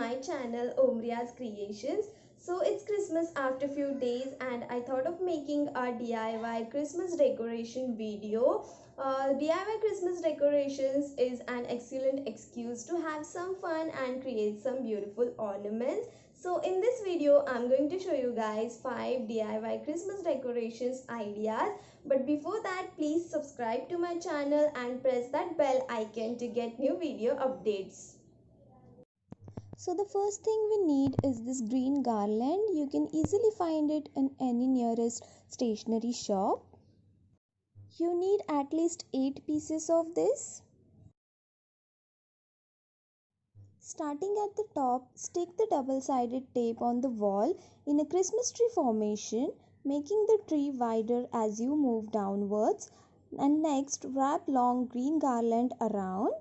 my channel OmriyasCrestions. So it's Christmas after few days and I thought of making a DIY Christmas decoration video. DIY Christmas decorations is an excellent excuse to have some fun and create some beautiful ornaments. So in this video I'm going to show you guys 5 DIY Christmas decorations ideas. But before that, please subscribe to my channel and press that bell icon to get new video updates. So the first thing we need is this green garland. You can easily find it in any nearest stationery shop. You need at least 8 pieces of this. Starting at the top, stick the double-sided tape on the wall in a Christmas tree formation, making the tree wider as you move downwards. And next, wrap long green garland around.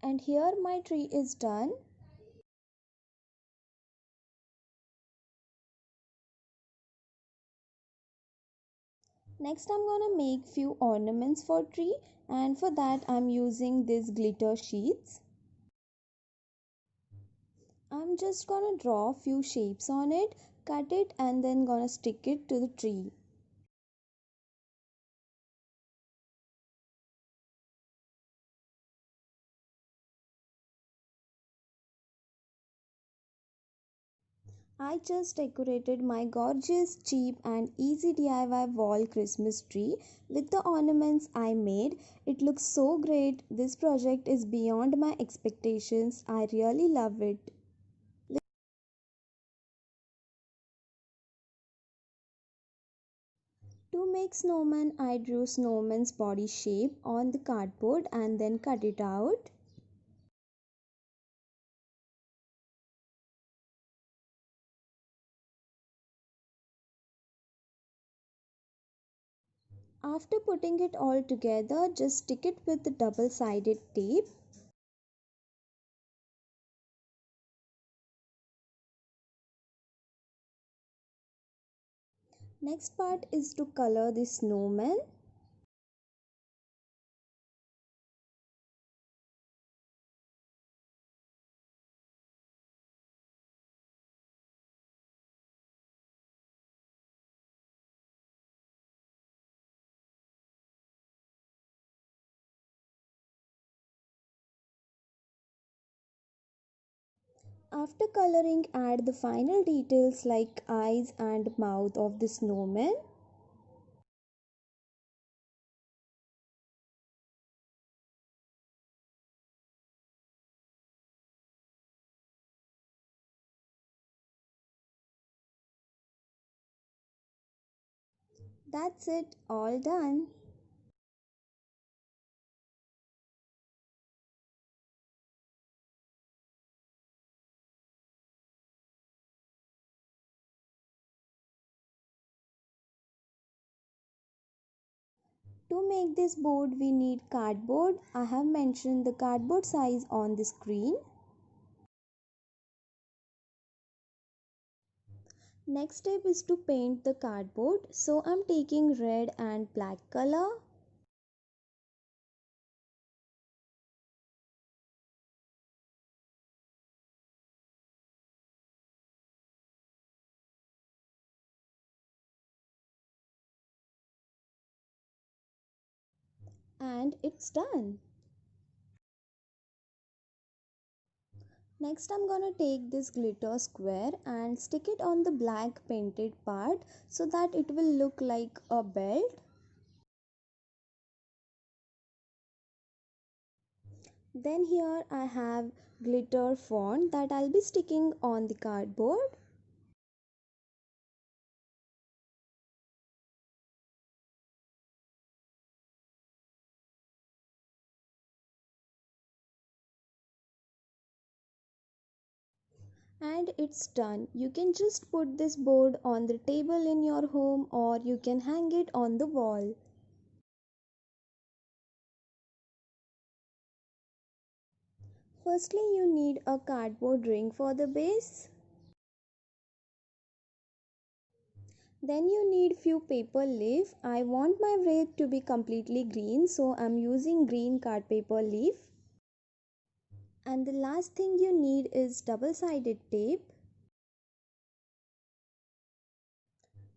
And here my tree is done. Next I'm gonna make few ornaments for tree, and for that I'm using these glitter sheets. I'm just gonna draw few shapes on it, cut it and then gonna stick it to the tree. I just decorated my gorgeous, cheap and easy DIY wall Christmas tree with the ornaments I made. It looks so great. This project is beyond my expectations. I really love it. To make snowman, I drew snowman's body shape on the cardboard and then cut it out. After putting it all together, just stick it with the double-sided tape. Next part is to color the snowman. After coloring, add the final details like eyes and mouth of the snowman. That's it, all done. To make this board, we need cardboard. I have mentioned the cardboard size on the screen. Next step is to paint the cardboard. So I'm taking red and black color. And it's done. Next I'm gonna take this glitter square and stick it on the black painted part so that it will look like a belt. Then here I have glitter font that I'll be sticking on the cardboard. And it's done. You can just put this board on the table in your home or you can hang it on the wall. Firstly, you need a cardboard ring for the base. Then you need few paper leaf. I want my wreath to be completely green, so I'm using green card paper leaf. And the last thing you need is double-sided tape.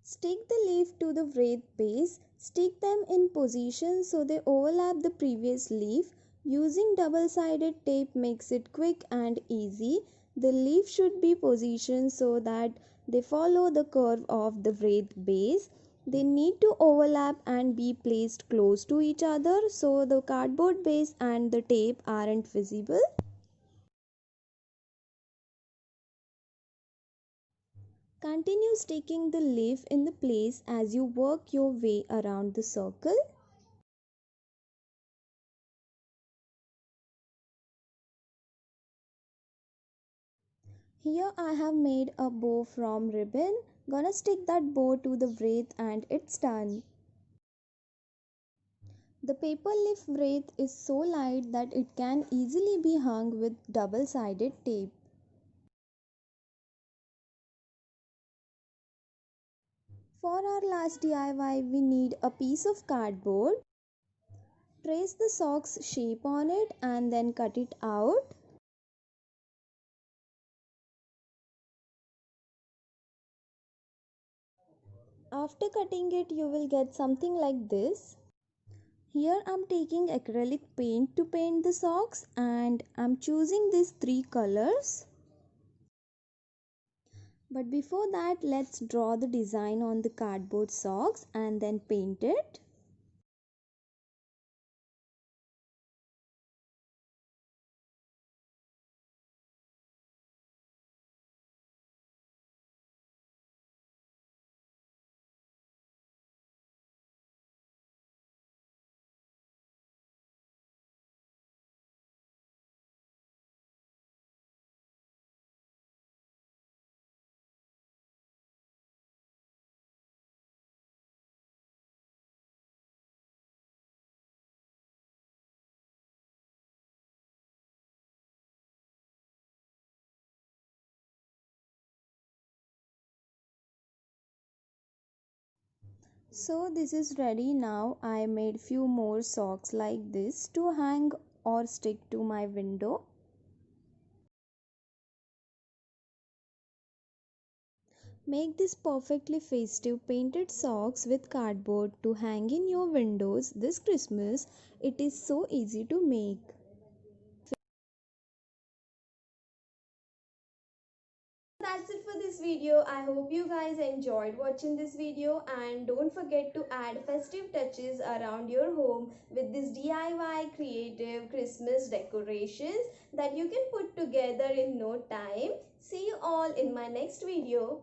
Stick the leaf to the wreath base. Stick them in position so they overlap the previous leaf. Using double-sided tape makes it quick and easy. The leaf should be positioned so that they follow the curve of the wreath base. They need to overlap and be placed close to each other so the cardboard base and the tape aren't visible. Continue sticking the leaf in the place as you work your way around the circle. Here I have made a bow from ribbon. Gonna stick that bow to the wreath and it's done. The paper leaf wreath is so light that it can easily be hung with double-sided tape. For our last DIY, we need a piece of cardboard. Trace the sock's shape on it and then cut it out. After cutting it, you will get something like this. Here I'm taking acrylic paint to paint the socks and I'm choosing these three colors. But before that, let's draw the design on the cardboard socks and then paint it. So this is ready now. I made few more socks like this to hang or stick to my window. Make this perfectly festive painted socks with cardboard to hang in your windows this Christmas. It is so easy to make. That's it for this video. I hope you guys enjoyed watching this video, and don't forget to add festive touches around your home with this DIY creative Christmas decorations that you can put together in no time. See you all in my next video.